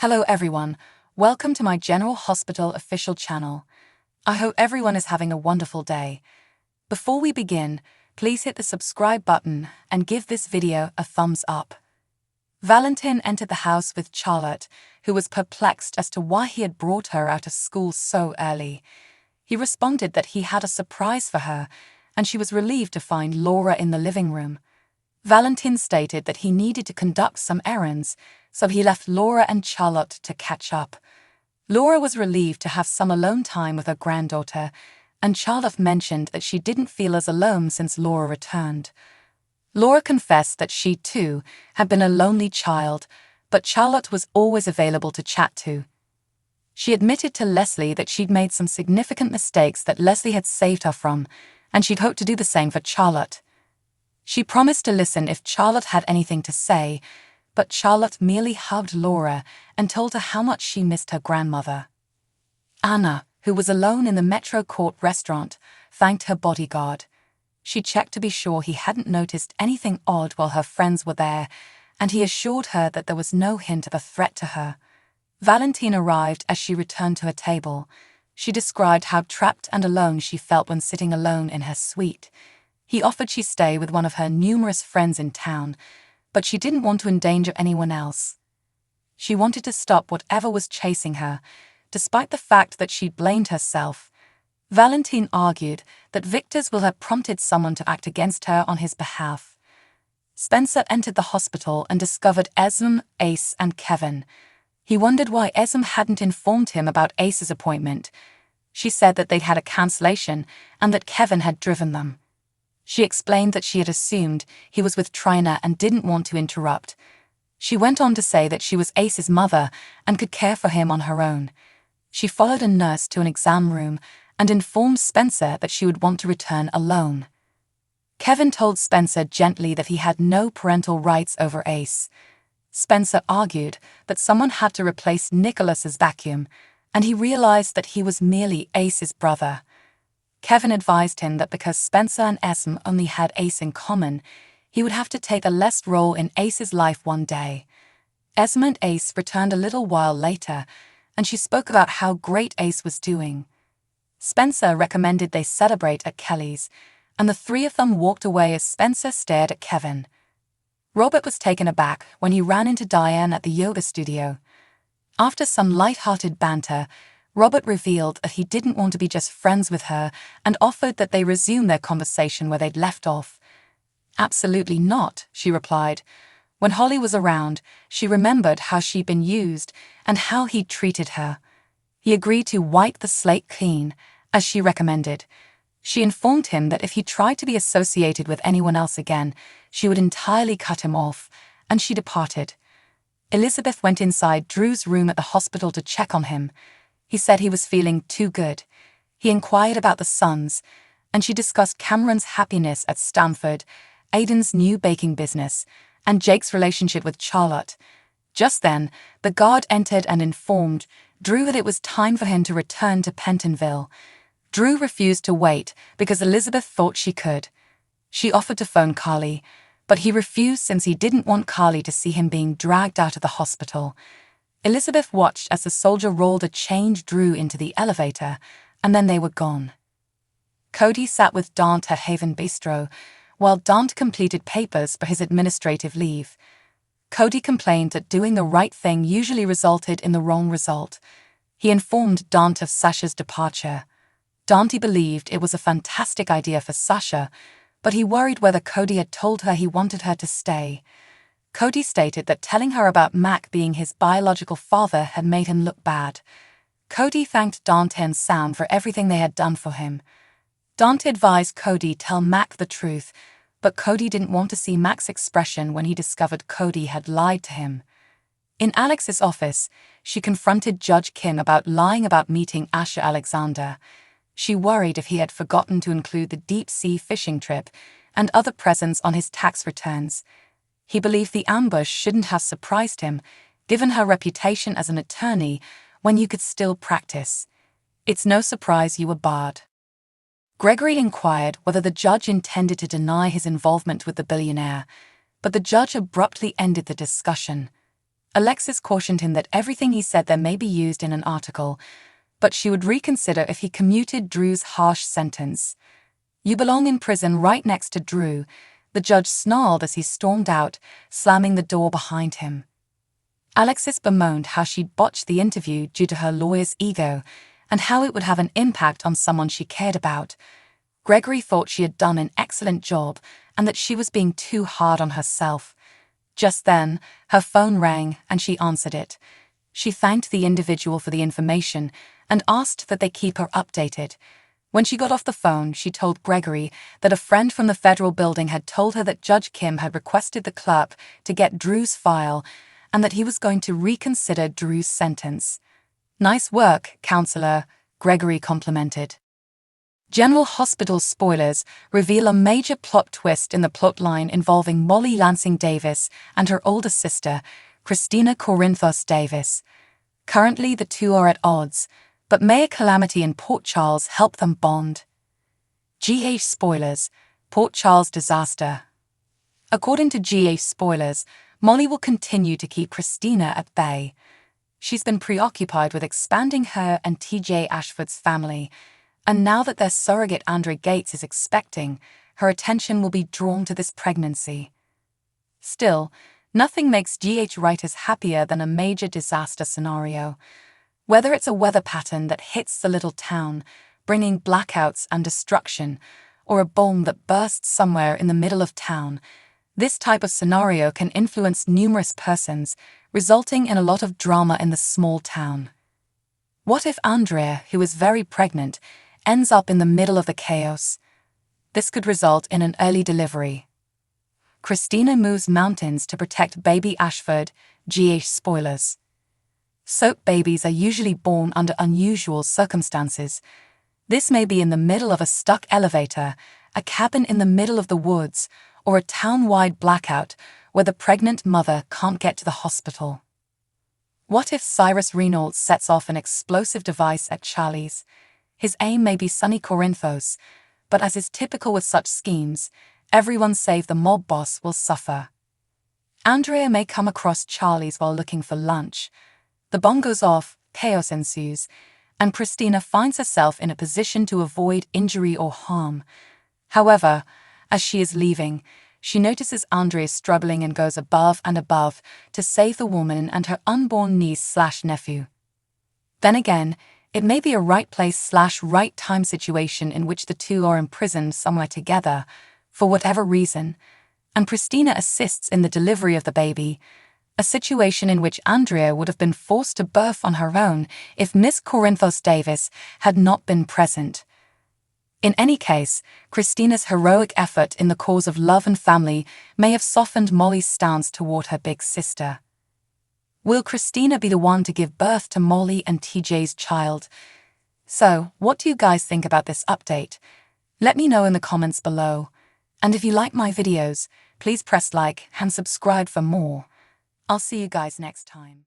Hello everyone, welcome to my General Hospital official channel. I hope everyone is having a wonderful day. Before we begin, please hit the subscribe button and give this video a thumbs up. Valentin entered the house with Charlotte, who was perplexed as to why he had brought her out of school so early. He responded that he had a surprise for her, and she was relieved to find Laura in the living room. Valentin stated that he needed to conduct some errands, so he left Laura and Charlotte to catch up. Laura was relieved to have some alone time with her granddaughter, and Charlotte mentioned that she didn't feel as alone since Laura returned. Laura confessed that she, too, had been a lonely child, but Charlotte was always available to chat to. She admitted to Leslie that she'd made some significant mistakes that Leslie had saved her from, and she'd hoped to do the same for Charlotte. She promised to listen if Charlotte had anything to say, but Charlotte merely hugged Laura and told her how much she missed her grandmother. Anna, who was alone in the Metro Court restaurant, thanked her bodyguard. She checked to be sure he hadn't noticed anything odd while her friends were there, and he assured her that there was no hint of a threat to her. Valentine arrived as she returned to her table. She described how trapped and alone she felt when sitting alone in her suite. He offered she stay with one of her numerous friends in town, but she didn't want to endanger anyone else. She wanted to stop whatever was chasing her, despite the fact that she blamed herself. Valentine argued that Victor's will have prompted someone to act against her on his behalf. Spencer entered the hospital and discovered Esme, Ace, and Kevin. He wondered why Esme hadn't informed him about Ace's appointment. She said that they'd had a cancellation and that Kevin had driven them. She explained that she had assumed he was with Trina and didn't want to interrupt. She went on to say that she was Ace's mother and could care for him on her own. She followed a nurse to an exam room and informed Spencer that she would want to return alone. Kevin told Spencer gently that he had no parental rights over Ace. Spencer argued that someone had to replace Nicholas's vacuum, and he realized that he was merely Ace's brother. Kevin advised him that because Spencer and Esme only had Ace in common, he would have to take a less role in Ace's life one day. Esme and Ace returned a little while later, and she spoke about how great Ace was doing. Spencer recommended they celebrate at Kelly's, and the three of them walked away as Spencer stared at Kevin. Robert was taken aback when he ran into Diane at the yoga studio. After some light-hearted banter, Robert revealed that he didn't want to be just friends with her and offered that they resume their conversation where they'd left off. "Absolutely not," she replied. When Holly was around, she remembered how she'd been used and how he'd treated her. He agreed to wipe the slate clean, as she recommended. She informed him that if he tried to be associated with anyone else again, she would entirely cut him off, and she departed. Elizabeth went inside Drew's room at the hospital to check on him. He said he was feeling too good. He inquired about the sons, and she discussed Cameron's happiness at Stanford, Aiden's new baking business, and Jake's relationship with Charlotte. Just then, the guard entered and informed Drew that it was time for him to return to Pentonville. Drew refused to wait because Elizabeth thought she could. She offered to phone Carly, but he refused since he didn't want Carly to see him being dragged out of the hospital. Elizabeth watched as the soldier rolled a chained Drew into the elevator, and then they were gone. Cody sat with Dante at Haven Bistro, while Dante completed papers for his administrative leave. Cody complained that doing the right thing usually resulted in the wrong result. He informed Dante of Sasha's departure. Dante believed it was a fantastic idea for Sasha, but he worried whether Cody had told her he wanted her to stay. Cody stated that telling her about Mac being his biological father had made him look bad. Cody thanked Dante and Sam for everything they had done for him. Dante advised Cody tell Mac the truth, but Cody didn't want to see Mac's expression when he discovered Cody had lied to him. In Alex's office, she confronted Judge Kim about lying about meeting Asher Alexander. She worried if he had forgotten to include the deep-sea fishing trip and other presents on his tax returns. He believed the ambush shouldn't have surprised him, given her reputation as an attorney, when you could still practice. "It's no surprise you were barred." Gregory inquired whether the judge intended to deny his involvement with the billionaire, but the judge abruptly ended the discussion. Alexis cautioned him that everything he said there may be used in an article, but she would reconsider if he commuted Drew's harsh sentence. "You belong in prison right next to Drew," the judge snarled as he stormed out, slamming the door behind him. Alexis bemoaned how she'd botched the interview due to her lawyer's ego, and how it would have an impact on someone she cared about. Gregory thought she had done an excellent job and that she was being too hard on herself. Just then, her phone rang and she answered it. She thanked the individual for the information and asked that they keep her updated. When she got off the phone, she told Gregory that a friend from the federal building had told her that Judge Kim had requested the clerk to get Drew's file and that he was going to reconsider Drew's sentence. "Nice work, counselor," Gregory complimented. General Hospital spoilers reveal a major plot twist in the plotline involving Molly Lansing Davis and her older sister, Christina Corinthos Davis. Currently, the two are at odds, but may a calamity in Port Charles help them bond? GH spoilers, Port Charles disaster. According to GH spoilers, Molly will continue to keep Christina at bay. She's been preoccupied with expanding her and TJ Ashford's family, and now that their surrogate Andre Gates is expecting, her attention will be drawn to this pregnancy. Still, nothing makes GH writers happier than a major disaster scenario. Whether it's a weather pattern that hits the little town, bringing blackouts and destruction, or a bomb that bursts somewhere in the middle of town, this type of scenario can influence numerous persons, resulting in a lot of drama in the small town. What if Andrea, who is very pregnant, ends up in the middle of the chaos? This could result in an early delivery. Christina moves mountains to protect baby Ashford, GH spoilers. Soap babies are usually born under unusual circumstances. This may be in the middle of a stuck elevator, a cabin in the middle of the woods, or a town-wide blackout where the pregnant mother can't get to the hospital. What if Cyrus Reynolds sets off an explosive device at Charlie's? His aim may be Sonny Corinthos, but as is typical with such schemes, everyone save the mob boss will suffer. Andrea may come across Charlie's while looking for lunch. The bomb goes off, chaos ensues, and Christina finds herself in a position to avoid injury or harm. However, as she is leaving, she notices Andrea struggling and goes above and above to save the woman and her unborn niece/nephew. Then again, it may be a right place/right time situation in which the two are imprisoned somewhere together, for whatever reason, and Christina assists in the delivery of the baby, a situation in which Andrea would have been forced to birth on her own if Miss Corinthos Davis had not been present. In any case, Christina's heroic effort in the cause of love and family may have softened Molly's stance toward her big sister. Will Christina be the one to give birth to Molly and TJ's child? So, what do you guys think about this update? Let me know in the comments below. And if you like my videos, please press like and subscribe for more. I'll see you guys next time.